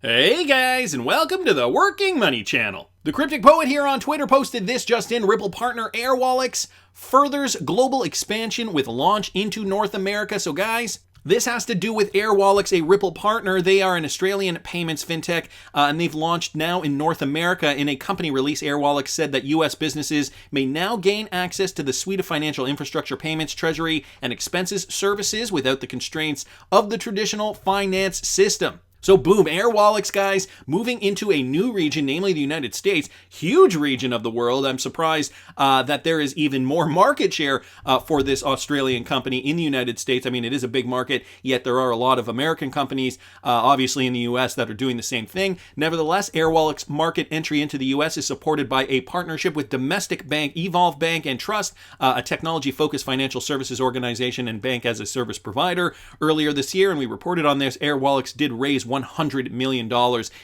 Hey guys, and welcome to the Working Money Channel. The Cryptic Poet here on Twitter posted this just in. Ripple partner Airwallex furthers global expansion with launch into North America. So guys, this has to do with Airwallex, a Ripple partner. They are an Australian payments fintech, and they've launched now in North America. In a company release, Airwallex said that U.S. businesses may now gain access to the suite of financial infrastructure payments, treasury, and expenses services without the constraints of the traditional finance system. So boom, Airwallex, guys, moving into a new region, namely the United States, huge region of the world. I'm surprised that there is even more market share for this Australian company in the United States. I mean, it is a big market, yet there are a lot of American companies, obviously in the US, that are doing the same thing. Nevertheless, Airwallex market entry into the US is supported by a partnership with domestic bank Evolve Bank and Trust, a technology-focused financial services organization and bank as a service provider. Earlier this year, and we reported on this, Airwallex did raise $100 million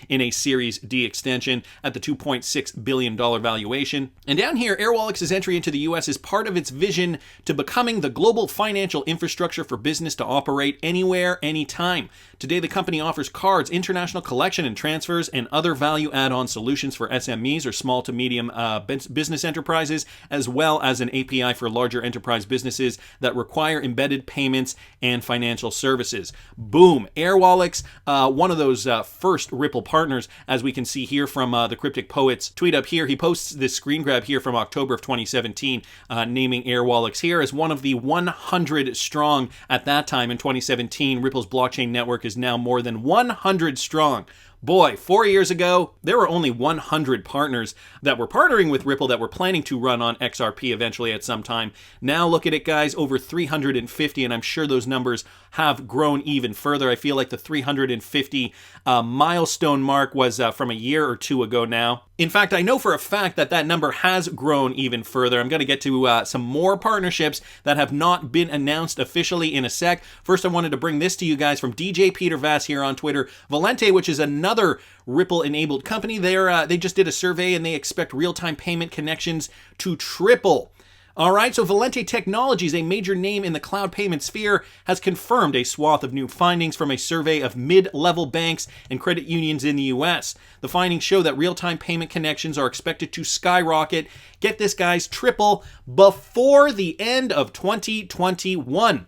in a Series D extension at the $2.6 billion valuation. And down here, Airwallex's entry into the US is part of its vision to becoming the global financial infrastructure for business to operate anywhere, anytime. Today, the company offers cards, international collection and transfers, and other value add-on solutions for SMEs or small to medium business enterprises, as well as an API for larger enterprise businesses that require embedded payments and financial services. Boom. Airwallex, one of those first Ripple partners, as we can see here from the Cryptic Poet's tweet up here. He posts this screen grab here from October of 2017, naming Airwallex here as one of the 100 strong at that time in 2017. Ripple's blockchain network is now more than 100 strong. Boy, 4 years ago, there were only 100 partners that were partnering with Ripple that were planning to run on XRP eventually at some time. Now look at it, guys, over 350, and I'm sure those numbers have grown even further. I feel like the 350 milestone mark was from a year or two ago now. In fact, I know for a fact that that number has grown even further. I'm going to get to some more partnerships that have not been announced officially in a sec. First, I wanted to bring this to you guys from DJ Peter Vass here on Twitter. Valente, which is another Ripple-enabled company, they just did a survey and they expect real-time payment connections to triple. All right, so Valente Technologies, a major name in the cloud payment sphere, has confirmed a swath of new findings from a survey of mid-level banks and credit unions in the U.S. The findings show that real-time payment connections are expected to skyrocket, get this, guys, triple, before the end of 2021.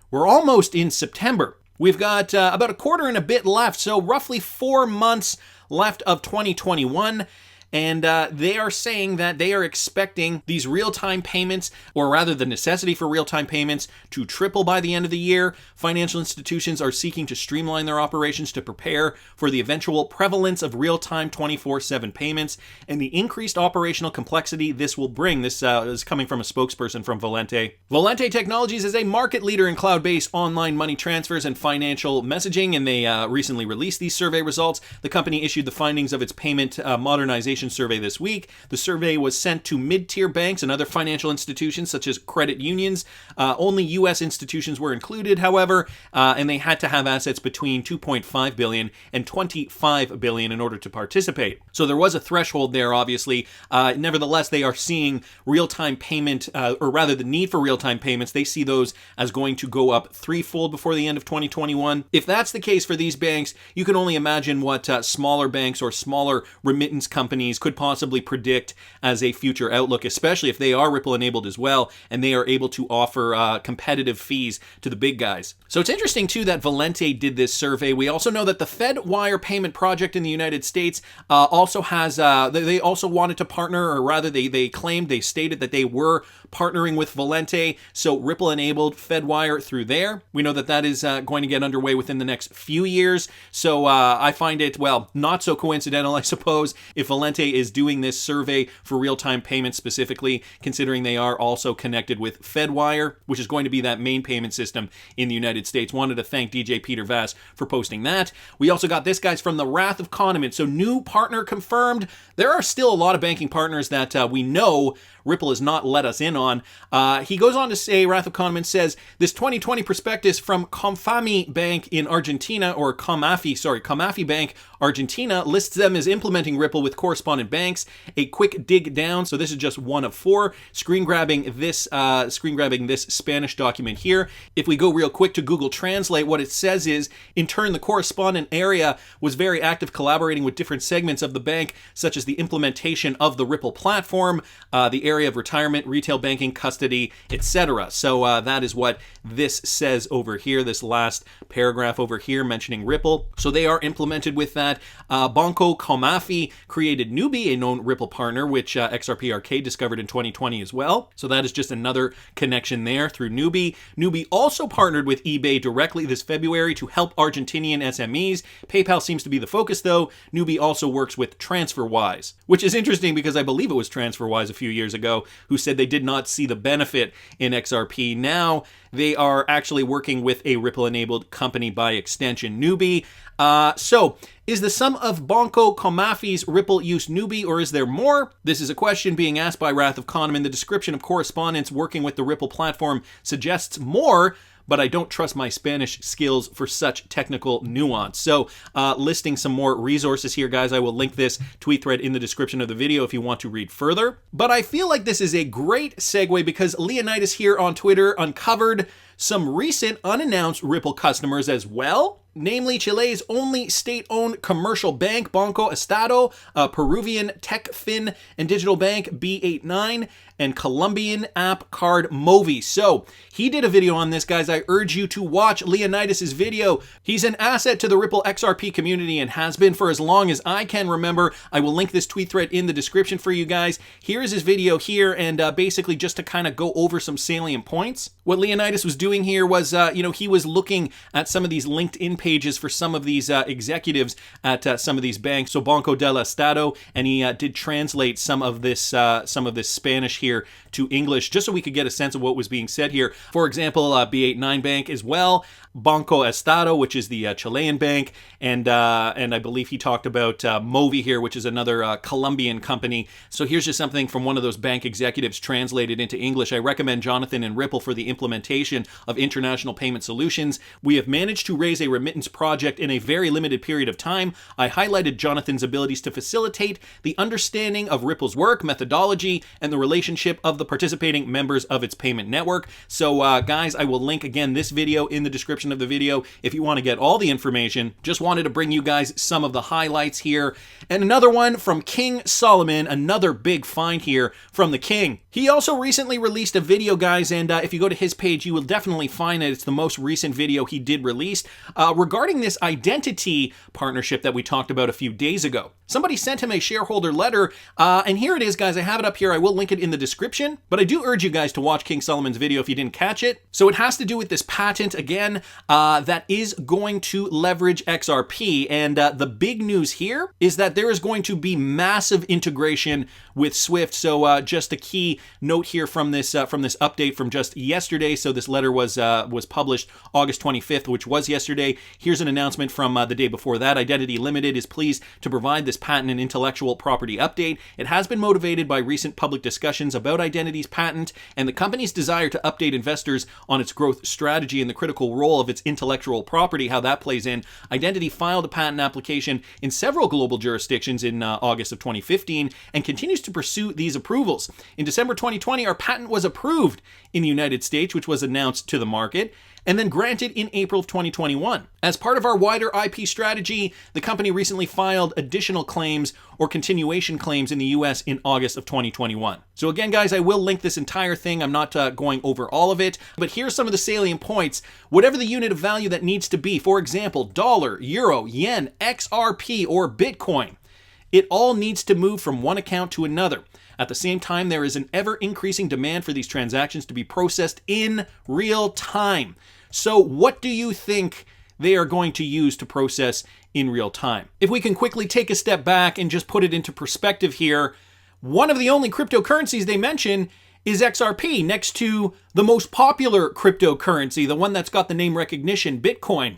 We're almost in September. We've got about a quarter and a bit left, so roughly 4 months left of 2021. And they are saying that they are expecting these real-time payments, or rather the necessity for real-time payments, to triple by the end of the year. Financial institutions are seeking to streamline their operations to prepare for the eventual prevalence of real-time 24/7 payments and the increased operational complexity this will bring. This is coming from a spokesperson from Valente. Valente Technologies is a market leader in cloud-based online money transfers and financial messaging, and they recently released these survey results. The company issued the findings of its payment modernization survey this week. The survey was sent to mid-tier banks and other financial institutions such as credit unions. Only U.S. institutions were included, however, and they had to have assets between $2.5 billion and $25 billion in order to participate. So there was a threshold there, obviously. Nevertheless, they are seeing real-time payment, or rather the need for real-time payments. They see those as going to go up threefold before the end of 2021. If that's the case for these banks, you can only imagine what smaller banks or smaller remittance companies could possibly predict as a future outlook, especially if they are Ripple enabled as well and they are able to offer competitive fees to the big guys. So it's interesting too that Valente did this survey. We also know that the FedWire payment project in the United States also has, they also wanted to partner, or rather they stated that they were partnering with Valente, so Ripple enabled FedWire through there. We know that that is going to get underway within the next few years, so I find it, well, not so coincidental, I suppose, if Valente is doing this survey for real-time payments specifically, considering they are also connected with FedWire, which is going to be that main payment system in the United States. Wanted to thank DJ Peter Vass for posting that. We also got this, guys, from the Wrath of Condiment. So new partner confirmed. There are still a lot of banking partners that we know Ripple has not let us in on. He goes on to say, Wrath of Condiment says, this 2020 prospectus from Comfami Bank in Argentina, or Comafi Bank, Argentina, lists them as implementing Ripple with corresponding correspondent banks. A quick dig down. So this is just one of 4. Screen grabbing this Spanish document here. If we go real quick to Google Translate, what it says is, in turn, the correspondent area was very active, collaborating with different segments of the bank, such as the implementation of the Ripple platform, the area of retirement, retail banking, custody, etc. So that is what this says over here, this last paragraph over here mentioning Ripple. So they are implemented with that. Banco Comafi created Nubi, a known Ripple partner, which XRP Arcade discovered in 2020 as well. So that is just another connection there through Nubi. Nubi also partnered with eBay directly this February to help Argentinian SMEs. PayPal seems to be the focus though. Nubi also works with TransferWise, which is interesting because I believe it was TransferWise a few years ago who said they did not see the benefit in XRP. Now they are actually working with a Ripple-enabled company by extension, Nubi. So, is the sum of Banco Comafi's Ripple use Nubi, or is there more? This is a question being asked by Wrath of Khanum. In the description of correspondence working with the Ripple platform suggests more, but I don't trust my Spanish skills for such technical nuance. So listing some more resources here, guys. I will link this tweet thread in the description of the video if you want to read further. But I feel like this is a great segue because Leonidas here on Twitter uncovered some recent unannounced Ripple customers as well. Namely, Chile's only state-owned commercial bank, Banco Estado, Peruvian TechFin and digital bank B89, and Colombian app card Movi. So he did a video on this, guys. I urge you to watch Leonidas' video. He's an asset to the Ripple XRP community and has been for as long as I can remember. I will link this tweet thread in the description for you guys. Here's his video here, and basically just to kind of go over some salient points. What Leonidas was doing here was, he was looking at some of these LinkedIn pages for some of these executives at some of these banks. So Banco del Estado, and he did translate some of this Spanish here to English, just so we could get a sense of what was being said here. For example, B89 Bank as well, Banco Estado, which is the Chilean bank, and I believe he talked about Movi here, which is another Colombian company. So here's just something from one of those bank executives translated into English. I recommend Jonathan and Ripple for the implementation of international payment solutions. We have managed to raise a remittance project in a very limited period of time. I highlighted Jonathan's abilities to facilitate the understanding of Ripple's work, methodology, and the relationship of the participating members of its payment network. So guys, I will link again this video in the description of the video if you want to get all the information. Just wanted to bring you guys some of the highlights here. And another one from King Solomon, another big find here from the King. He also recently released a video, guys, and if you go to his page, you will definitely find it. It's the most recent video he did release regarding this identity partnership that we talked about a few days ago. Somebody sent him a shareholder letter, and here it is, guys. I have it up here. I will link it in the description, but I do urge you guys to watch King Solomon's video if you didn't catch it. So it has to do with this patent, again, that is going to leverage XRP, and the big news here is that there is going to be massive integration with Swift. So just a key note here from this update from just yesterday. So this letter was published August 25th, which was yesterday. Here's an announcement from the day before that. Identity Limited is pleased to provide this patent and intellectual property update. It has been motivated by recent public discussions about Identity's patent and the company's desire to update investors on its growth strategy and the critical role of its intellectual property, how that plays in. Identity filed a patent application in several global jurisdictions in August of 2015 and continues to pursue these approvals. In December 2020, our patent was approved in the United States, which was announced to the market, and then granted in April of 2021. As part of our wider IP strategy, the company recently filed additional claims or continuation claims in the US in August of 2021. So again, guys, I will link this entire thing. I'm not going over all of it, but here's some of the salient points. Whatever the unit of value that needs to be, for example, dollar, euro, yen, XRP, or Bitcoin, it all needs to move from one account to another. At the same time, there is an ever-increasing demand for these transactions to be processed in real time. So what do you think they are going to use to process in real time? If we can quickly take a step back and just put it into perspective here, one of the only cryptocurrencies they mention is XRP, next to the most popular cryptocurrency, the one that's got the name recognition, Bitcoin.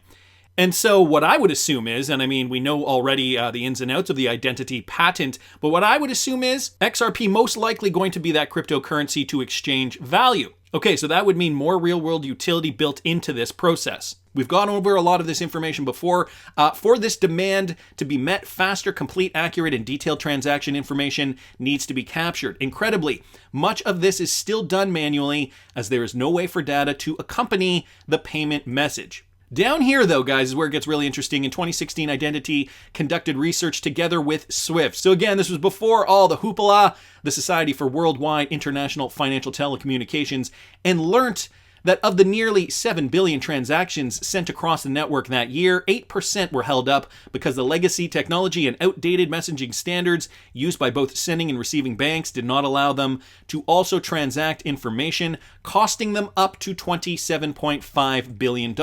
And so what I would assume is, and I mean, we know already the ins and outs of the identity patent, but what I would assume is XRP most likely going to be that cryptocurrency to exchange value. Okay, so that would mean more real-world utility built into this process. We've gone over a lot of this information before. For this demand to be met, faster, complete, accurate, and detailed transaction information needs to be captured. Incredibly, much of this is still done manually, as there is no way for data to accompany the payment message. Down here, though, guys, is where it gets really interesting. In 2016, Identity conducted research together with SWIFT. So again, this was before all the hoopla, the Society for Worldwide International Financial Telecommunications, and learnt that of the nearly 7 billion transactions sent across the network that year, 8% were held up because the legacy technology and outdated messaging standards used by both sending and receiving banks did not allow them to also transact information, costing them up to $27.5 billion.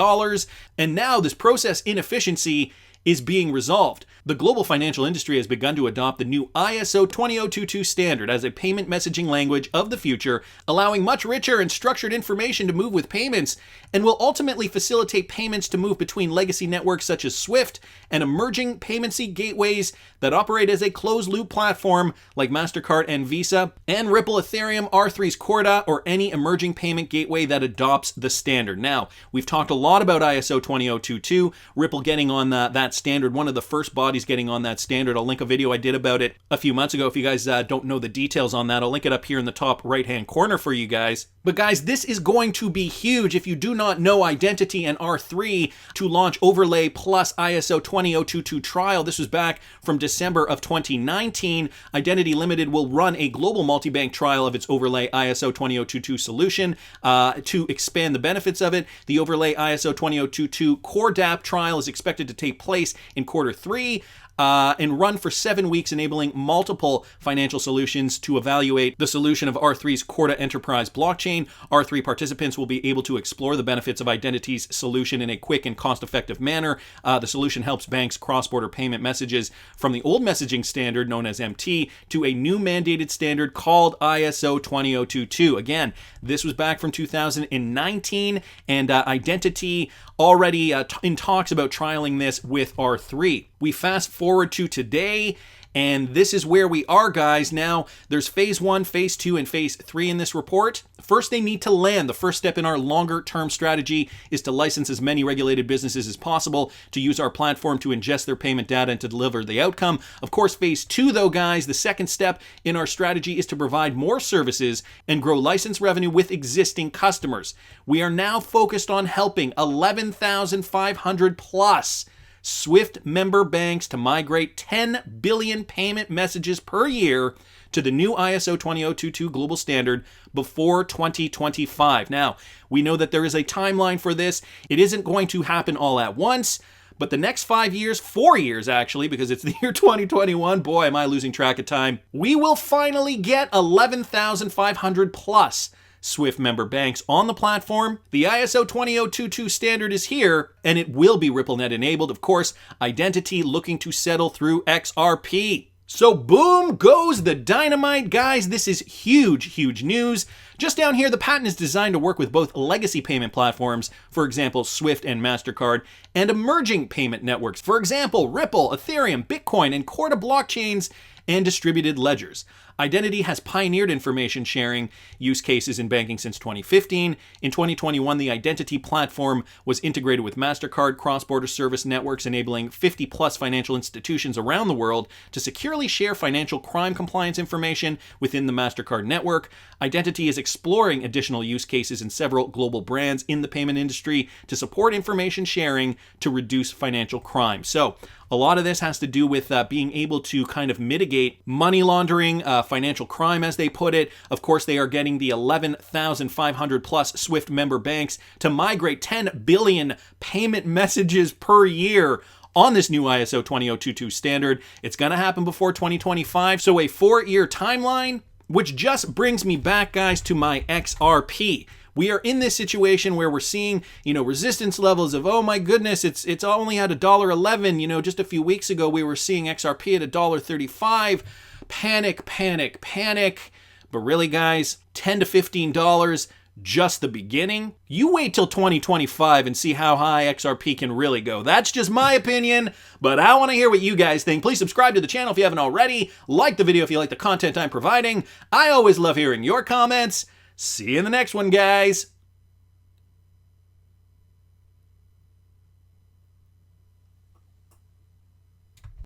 And now this process inefficiency is being resolved. The global financial industry has begun to adopt the new ISO 20022 standard as a payment messaging language of the future, allowing much richer and structured information to move with payments, and will ultimately facilitate payments to move between legacy networks such as SWIFT and emerging paymency gateways that operate as a closed-loop platform like MasterCard and Visa, and Ripple, Ethereum, R3's Corda, or any emerging payment gateway that adopts the standard. Now, we've talked a lot about ISO 20022, Ripple getting on that standard, one of the first bodies getting on that standard. I'll link a video I did about it a few months ago. If you guys don't know the details on that, I'll link it up here in the top right-hand corner for you guys. But guys, this is going to be huge. If you do not know, Identity and R3 to launch Overlay plus ISO 20022 trial. This was back from December of 2019. Identity Limited will run a global multi-bank trial of its Overlay ISO 20022 solution to expand the benefits of it. The Overlay ISO 20022 Core DApp trial is expected to take place in Q3. And run for 7 weeks, enabling multiple financial solutions to evaluate the solution of R3's Corda Enterprise blockchain. R3 participants will be able to explore the benefits of Identity's solution in a quick and cost-effective manner. The solution helps banks cross-border payment messages from the old messaging standard, known as MT, to a new mandated standard called ISO 20022. Again, this was back from 2019, and Identity already in talks about trialing this with R3. We fast forward to today, and this is where we are, guys. Now, there's phase 1, phase 2, and phase 3 in this report. First, they need to land. The first step in our longer-term strategy is to license as many regulated businesses as possible to use our platform to ingest their payment data and to deliver the outcome. Of course, phase 2, though, guys, the second step in our strategy is to provide more services and grow license revenue with existing customers. We are now focused on helping 11,500 plus SWIFT member banks to migrate 10 billion payment messages per year to the new ISO 20022 global standard before 2025. Now, we know that there is a timeline for this. It isn't going to happen all at once, but the next 5 years, 4 years actually, because it's the year 2021, boy, am I losing track of time, we will finally get 11,500 plus SWIFT member banks on the platform. The ISO 20022 standard is here, and it will be RippleNet enabled. Of course, Identity looking to settle through XRP. So boom goes the dynamite, guys. This is huge, huge news. Just down here, the patent is designed to work with both legacy payment platforms, for example, SWIFT and MasterCard, and emerging payment networks, for example, Ripple, Ethereum, Bitcoin, and Corda blockchains, and distributed ledgers. Identity has pioneered information sharing use cases in banking since 2015. In 2021, the Identity platform was integrated with MasterCard cross-border service networks, enabling 50-plus financial institutions around the world to securely share financial crime compliance information within the MasterCard network. Identity is exploring additional use cases in several global brands in the payment industry to support information sharing to reduce financial crime. So, a lot of this has to do with being able to kind of mitigate money laundering, financial crime, as they put it. Of course, they are getting the 11,500 plus SWIFT member banks to migrate 10 billion payment messages per year on this new ISO 20022 standard. It's going to happen before 2025, so a 4-year timeline, which just brings me back, guys, to my XRP. We are in this situation where we're seeing, resistance levels of, oh my goodness, it's only at $1.11. Just a few weeks ago, we were seeing XRP at $1.35. Panic, panic, panic. But really, guys, $10 to $15, just the beginning. You wait till 2025 and see how high XRP can really go. That's just my opinion, but I want to hear what you guys think. Please subscribe to the channel if you haven't already. Like the video if you like the content I'm providing. I always love hearing your comments. See you in the next one, guys.